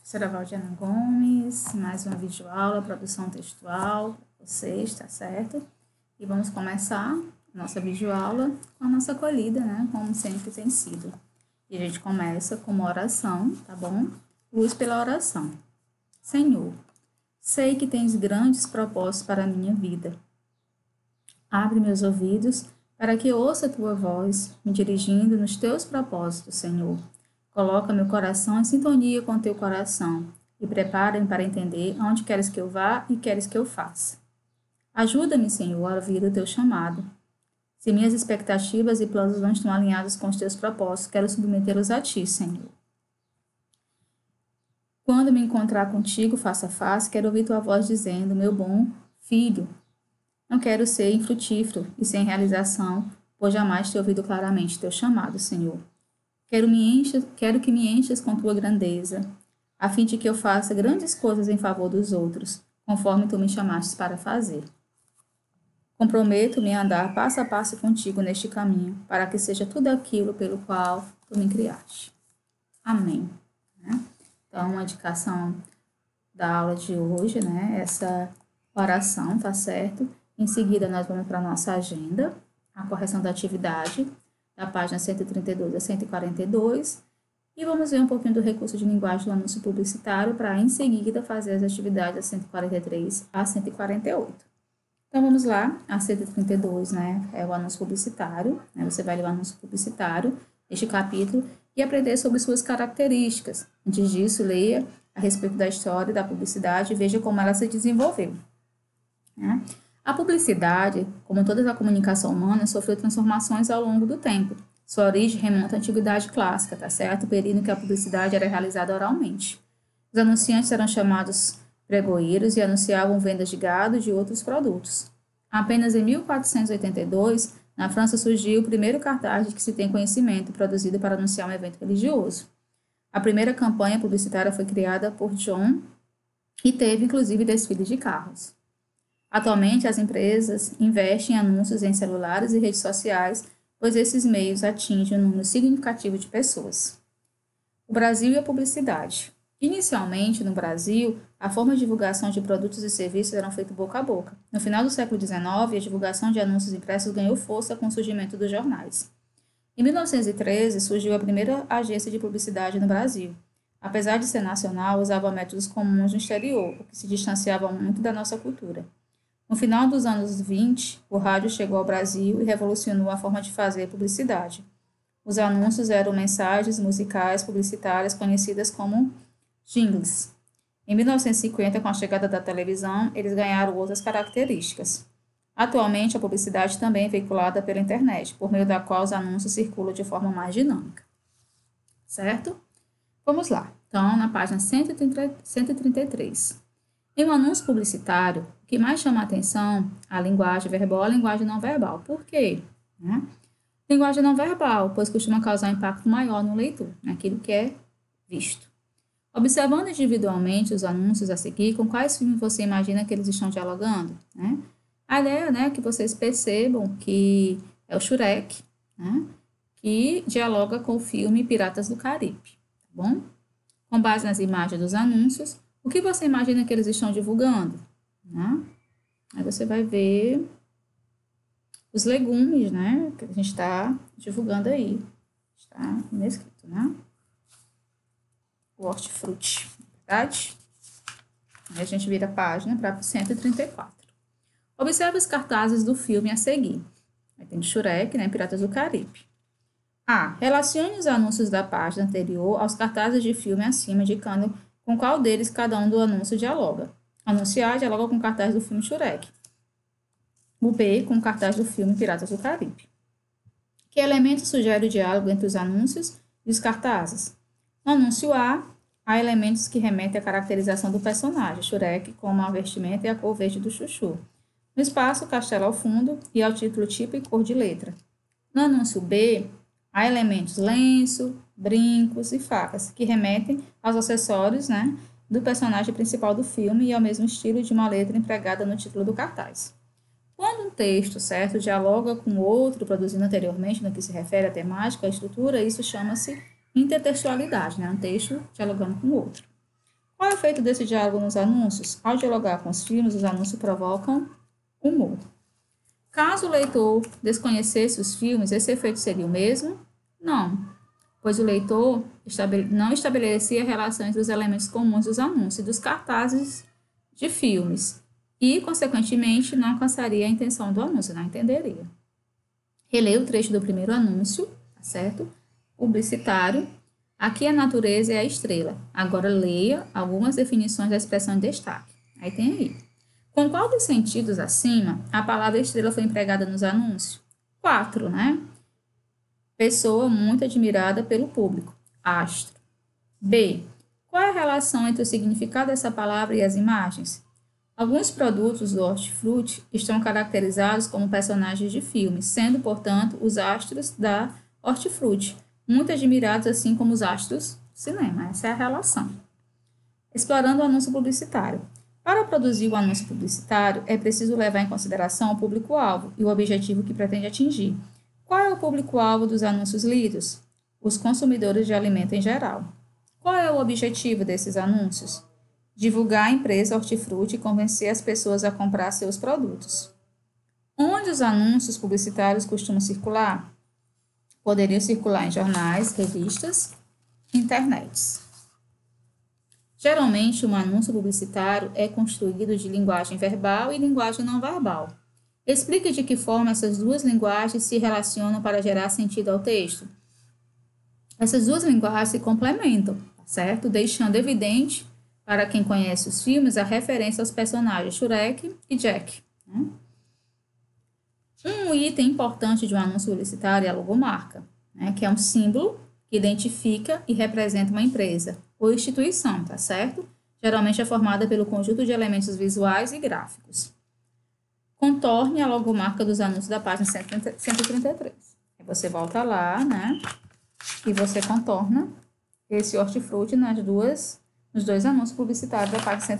Professora Valdiana Gomes, mais uma videoaula, produção textual para vocês, tá certo? E vamos começar nossa videoaula com a nossa acolhida, né? Como sempre tem sido. E a gente começa com uma oração, tá bom? Luz pela oração. Senhor, sei que tens grandes propósitos para a minha vida. Abre meus ouvidos para que ouça a tua voz, me dirigindo nos teus propósitos, Senhor. Coloca meu coração em sintonia com teu coração e prepara-me para entender aonde queres que eu vá e queres que eu faça. Ajuda-me, Senhor, a ouvir o teu chamado. Se minhas expectativas e planos não estão alinhados com os teus propósitos, quero submetê-los a ti, Senhor. Quando me encontrar contigo face a face, quero ouvir tua voz dizendo, meu bom filho, não quero ser infrutífero e sem realização, pois jamais te ouvido claramente teu chamado, Senhor. Quero que me enchas com tua grandeza, a fim de que eu faça grandes coisas em favor dos outros, conforme tu me chamastes para fazer. Comprometo-me a andar passo a passo contigo neste caminho, para que seja tudo aquilo pelo qual tu me criaste. Amém. Então, a indicação da aula de hoje, né? Essa oração, tá certo? Em seguida, nós vamos para a nossa agenda, a correção da atividade, da página 132 a 142, e vamos ver um pouquinho do recurso de linguagem do anúncio publicitário para, em seguida, fazer as atividades da 143 a 148. Então, vamos lá, a 132, né, é o anúncio publicitário, né, você vai ler o anúncio publicitário, este capítulo, e aprender sobre suas características. Antes disso, leia a respeito da história da publicidade e veja como ela se desenvolveu, né? A publicidade, como toda a comunicação humana, sofreu transformações ao longo do tempo. Sua origem remonta à antiguidade clássica, tá certo? O período em que a publicidade era realizada oralmente. Os anunciantes eram chamados pregoeiros e anunciavam vendas de gado e de outros produtos. Apenas em 1482, na França surgiu o primeiro cartaz de que se tem conhecimento, produzido para anunciar um evento religioso. A primeira campanha publicitária foi criada por John e teve, inclusive, desfile de carros. Atualmente, as empresas investem em anúncios em celulares e redes sociais, pois esses meios atingem um número significativo de pessoas. O Brasil e a publicidade. Inicialmente, no Brasil, a forma de divulgação de produtos e serviços era feita boca a boca. No final do século XIX, a divulgação de anúncios impressos ganhou força com o surgimento dos jornais. Em 1913, surgiu a primeira agência de publicidade no Brasil. Apesar de ser nacional, usava métodos comuns no exterior, o que se distanciava muito da nossa cultura. No final dos anos 20, o rádio chegou ao Brasil e revolucionou a forma de fazer publicidade. Os anúncios eram mensagens musicais publicitárias conhecidas como jingles. Em 1950, com a chegada da televisão, eles ganharam outras características. Atualmente, a publicidade também é veiculada pela internet, por meio da qual os anúncios circulam de forma mais dinâmica. Certo? Vamos lá. Então, na página 133. Em um anúncio publicitário, o que mais chama a atenção é a linguagem verbal e a linguagem não verbal. Por quê? Linguagem não verbal, pois costuma causar impacto maior no leitor, naquilo que é visto. Observando individualmente os anúncios a seguir, com quais filmes você imagina que eles estão dialogando? A ideia é que vocês percebam que é o Shrek, que dialoga com o filme Piratas do Caribe. Tá bom? Com base nas imagens dos anúncios, o que você imagina que eles estão divulgando? Aí você vai ver os legumes, que a gente está divulgando aí. Está escrito, O hortifruti, verdade? Aí a gente vira a página para 134. Observe os cartazes do filme a seguir. Aí tem o Shrek, Piratas do Caribe. Relacione os anúncios da página anterior aos cartazes de filme acima, indicando com qual deles cada um do anúncio dialoga. Anunciar dialoga com o cartaz do filme Shrek. O B com o cartaz do filme Piratas do Caribe. Que elemento sugere o diálogo entre os anúncios e os cartazes? No anúncio A, há elementos que remetem à caracterização do personagem, Shrek, como a vestimenta e a cor verde do chuchu. No espaço, o castelo ao fundo e ao título tipo e cor de letra. No anúncio B, há elementos lenço, brincos e facas, que remetem aos acessórios do personagem principal do filme e ao mesmo estilo de uma letra empregada no título do cartaz. Quando um texto, certo, dialoga com outro produzido anteriormente no que se refere à temática, à estrutura, isso chama-se intertextualidade, um texto dialogando com o outro. Qual é o efeito desse diálogo nos anúncios? Ao dialogar com os filmes, os anúncios provocam humor. Caso o leitor desconhecesse os filmes, esse efeito seria o mesmo? Não, pois o leitor não estabelecia relação entre os elementos comuns dos anúncios e dos cartazes de filmes e, consequentemente, não alcançaria a intenção do anúncio, não entenderia. Releia o trecho do primeiro anúncio, tá certo? Publicitário. Aqui a natureza é a estrela. Agora leia algumas definições da expressão em destaque. Aí tem aí. Com qual dos sentidos acima a palavra estrela foi empregada nos anúncios? 4, né? Pessoa muito admirada pelo público. Astro. B. Qual é a relação entre o significado dessa palavra e as imagens? Alguns produtos do hortifruti estão caracterizados como personagens de filmes, sendo, portanto, os astros da hortifruti, muito admirados assim como os astros do cinema. Essa é a relação. Explorando o anúncio publicitário. Para produzir o anúncio publicitário, é preciso levar em consideração o público-alvo e o objetivo que pretende atingir. Qual é o público-alvo dos anúncios lidos? Os consumidores de alimento em geral. Qual é o objetivo desses anúncios? Divulgar a empresa hortifruti e convencer as pessoas a comprar seus produtos. Onde os anúncios publicitários costumam circular? Poderiam circular em jornais, revistas, internets. Geralmente, um anúncio publicitário é construído de linguagem verbal e linguagem não verbal. Explique de que forma essas duas linguagens se relacionam para gerar sentido ao texto. Essas duas linguagens se complementam, certo? Deixando evidente para quem conhece os filmes a referência aos personagens Shrek e Jack. Né? Um item importante de um anúncio publicitário é a logomarca, né? Que é um símbolo que identifica e representa uma empresa ou instituição, tá certo? Geralmente é formada pelo conjunto de elementos visuais e gráficos. Contorne a logomarca dos anúncios da página 133. Aí você volta lá, né? E você contorna esse hortifruti nos dois anúncios publicitários da página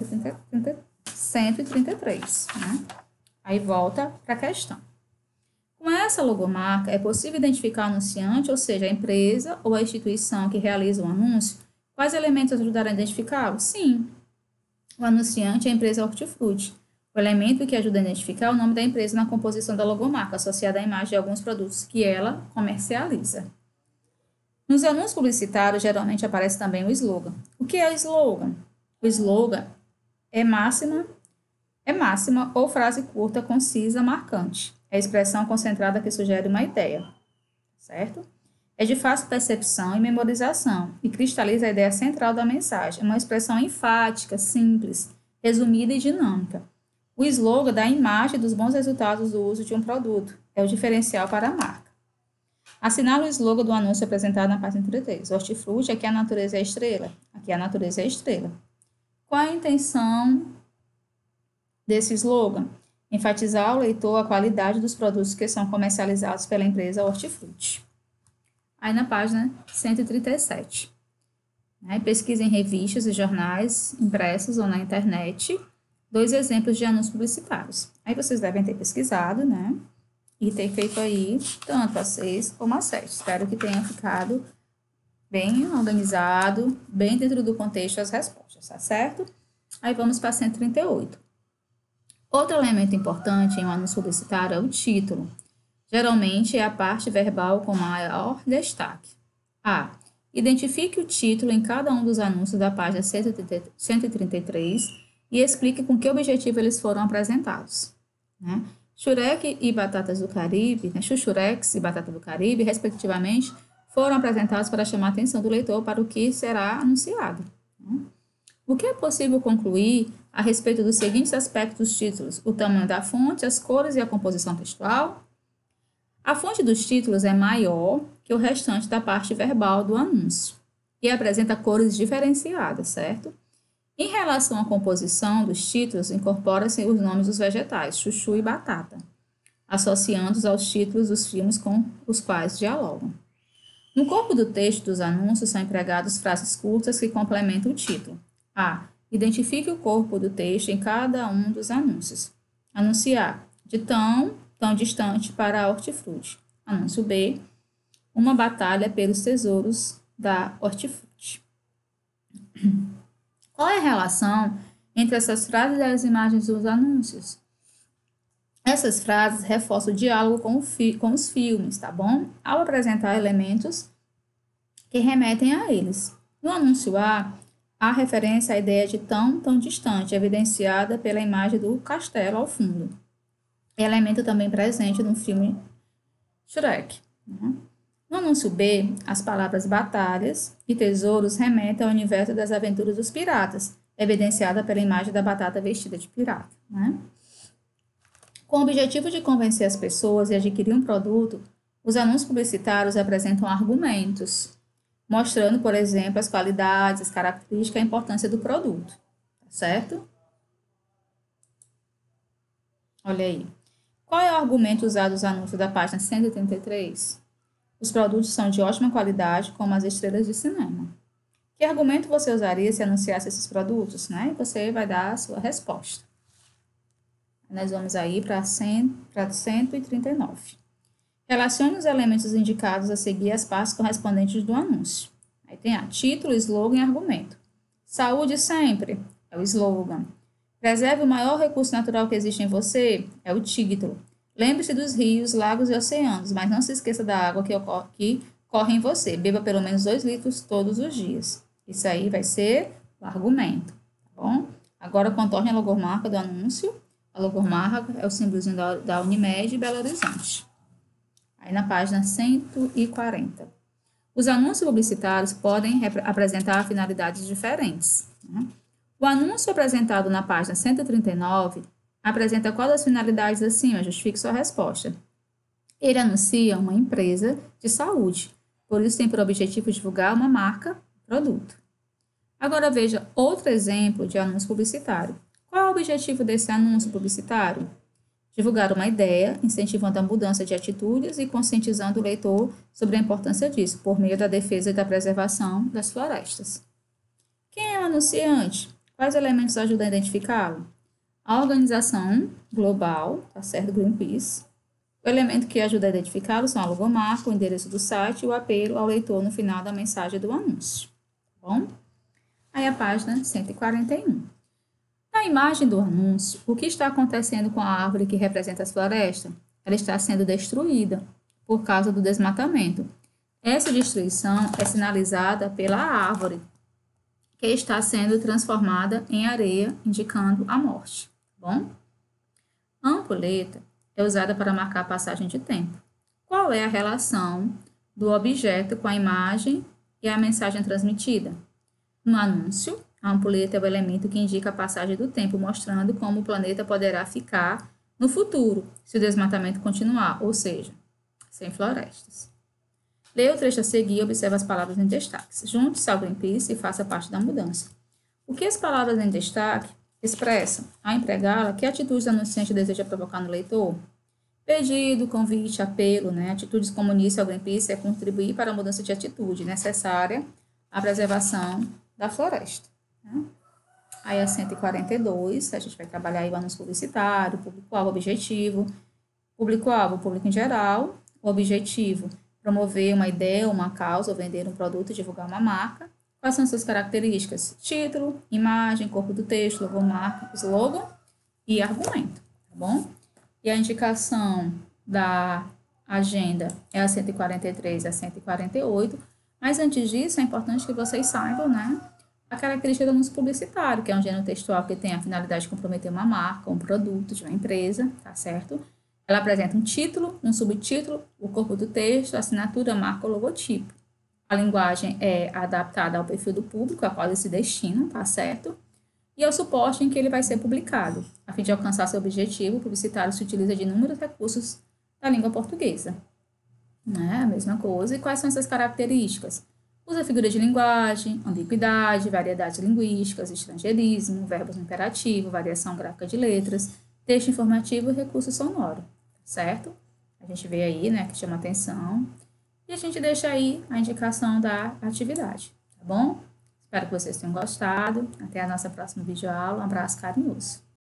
133, né? Aí volta para a questão. Com essa logomarca, é possível identificar o anunciante, ou seja, a empresa ou a instituição que realiza o anúncio. Quais elementos ajudaram a identificá-lo? Sim, o anunciante é a empresa hortifruti. O elemento que ajuda a identificar é o nome da empresa na composição da logomarca, associada à imagem de alguns produtos que ela comercializa. Nos anúncios publicitários, geralmente aparece também o slogan. O que é o slogan? O slogan é máxima ou frase curta, concisa, marcante. É a expressão concentrada que sugere uma ideia, certo? É de fácil percepção e memorização e cristaliza a ideia central da mensagem. É uma expressão enfática, simples, resumida e dinâmica. O slogan dá a imagem dos bons resultados do uso de um produto. É o diferencial para a marca. Assinala o slogan do anúncio apresentado na página 33. Hortifruti, aqui a natureza é a estrela. Aqui a natureza é a estrela. Qual a intenção desse slogan? Enfatizar ao leitor a qualidade dos produtos que são comercializados pela empresa Hortifruti. Aí na página 137. Né? Pesquisa em revistas e jornais impressos ou na internet. 2 exemplos de anúncios publicitários. Aí vocês devem ter pesquisado, né? E ter feito aí tanto a 6 como a 7. Espero que tenha ficado bem organizado, bem dentro do contexto as respostas, tá certo? Aí vamos para 138. Outro elemento importante em um anúncio publicitário é o título. Geralmente é a parte verbal com maior destaque. A. Identifique o título em cada um dos anúncios da página 133 e explique com que objetivo eles foram apresentados. Né? Shurek e Batatas do Caribe, né? Chuchurex e Batata do Caribe, respectivamente, foram apresentados para chamar a atenção do leitor para o que será anunciado. Né? O que é possível concluir a respeito dos seguintes aspectos dos títulos? O tamanho da fonte, as cores e a composição textual. A fonte dos títulos é maior que o restante da parte verbal do anúncio e apresenta cores diferenciadas, certo? Em relação à composição dos títulos, incorpora-se os nomes dos vegetais, chuchu e batata, associando-os aos títulos dos filmes com os quais dialogam. No corpo do texto dos anúncios são empregadas frases curtas que complementam o título. A. Identifique o corpo do texto em cada um dos anúncios. Anunciar de tão distante para a hortifruti. Anúncio B. Uma batalha pelos tesouros da hortifruti. Qual é a relação entre essas frases e as imagens dos anúncios? Essas frases reforçam o diálogo com os filmes, tá bom? Ao apresentar elementos que remetem a eles. No anúncio A, há referência à ideia de tão distante, evidenciada pela imagem do castelo ao fundo. Elemento também presente no filme Shrek. No anúncio B, as palavras batalhas e tesouros remetem ao universo das aventuras dos piratas, evidenciada pela imagem da batata vestida de pirata. Com o objetivo de convencer as pessoas e adquirir um produto, os anúncios publicitários apresentam argumentos, mostrando, por exemplo, as qualidades, as características e a importância do produto, tá certo? Olha aí. Qual é o argumento usado nos anúncios da página 133? Os produtos são de ótima qualidade, como as estrelas de cinema. Que argumento você usaria se anunciasse esses produtos, né? E você vai dar a sua resposta. Nós vamos aí para 139. Relacione os elementos indicados a seguir às partes correspondentes do anúncio. Aí tem título, slogan e argumento. Saúde sempre é o slogan. Preserve o maior recurso natural que existe em você é o título. Lembre-se dos rios, lagos e oceanos, mas não se esqueça da água que corre em você. Beba pelo menos 2 litros todos os dias. Isso aí vai ser o argumento, tá bom? Agora contorne a logomarca do anúncio. A logomarca é o símbolozinho da Unimed Belo Horizonte. Aí na página 140. Os anúncios publicitários podem apresentar finalidades diferentes. O anúncio apresentado na página 139 apresenta qual das finalidades acima? Justifique sua resposta. Ele anuncia uma empresa de saúde, por isso tem por objetivo divulgar uma marca, produto. Agora veja outro exemplo de anúncio publicitário. Qual é o objetivo desse anúncio publicitário? Divulgar uma ideia, incentivando a mudança de atitudes e conscientizando o leitor sobre a importância disso, por meio da defesa e da preservação das florestas. Quem é o anunciante? Quais elementos ajudam a identificá-lo? A organização global, tá certo? Greenpeace. O elemento que ajuda a identificá-lo são a logomarca, o endereço do site e o apelo ao leitor no final da mensagem do anúncio. Tá bom? Aí a página 141. Na imagem do anúncio, o que está acontecendo com a árvore que representa as florestas? Ela está sendo destruída por causa do desmatamento. Essa destruição é sinalizada pela árvore, que está sendo transformada em areia, indicando a morte. Bom? A ampulheta é usada para marcar a passagem de tempo. Qual é a relação do objeto com a imagem e a mensagem transmitida? No anúncio, a ampulheta é o elemento que indica a passagem do tempo, mostrando como o planeta poderá ficar no futuro, se o desmatamento continuar, ou seja, sem florestas. Leia o trecho a seguir e observe as palavras em destaque. Junte-se ao Greenpeace e faça parte da mudança. O que as palavras em destaque expressam? Ao empregá-la, que atitudes o anunciante deseja provocar no leitor? Pedido, convite, apelo, atitudes como nisso ao Greenpeace é contribuir para a mudança de atitude necessária à preservação da floresta. Aí a 142, a gente vai trabalhar aí o anúncio publicitário, público-alvo, objetivo. Público-alvo, público em geral. O objetivo, promover uma ideia, uma causa, ou vender um produto, divulgar uma marca. Quais são suas características? Título, imagem, corpo do texto, logomarca, slogan e argumento, tá bom? E a indicação da agenda é a 143 e a 148, mas antes disso é importante que vocês saibam, a característica do anúncio publicitário, que é um gênero textual que tem a finalidade de comprometer uma marca, um produto de uma empresa, tá certo? Ela apresenta um título, um subtítulo, o corpo do texto, a assinatura, marca ou logotipo. A linguagem é adaptada ao perfil do público a qual ele se destina, tá certo? E ao suporte em que ele vai ser publicado. A fim de alcançar seu objetivo, o publicitário se utiliza de inúmeros recursos da língua portuguesa. A mesma coisa. E quais são essas características? Usa figuras de linguagem, ambiguidade, variedades linguísticas, estrangeirismo, verbos no imperativo, variação gráfica de letras, texto informativo e recurso sonoro, certo? A gente vê aí, que chama atenção. E a gente deixa aí a indicação da atividade, tá bom? Espero que vocês tenham gostado. Até a nossa próxima videoaula. Um abraço carinhoso.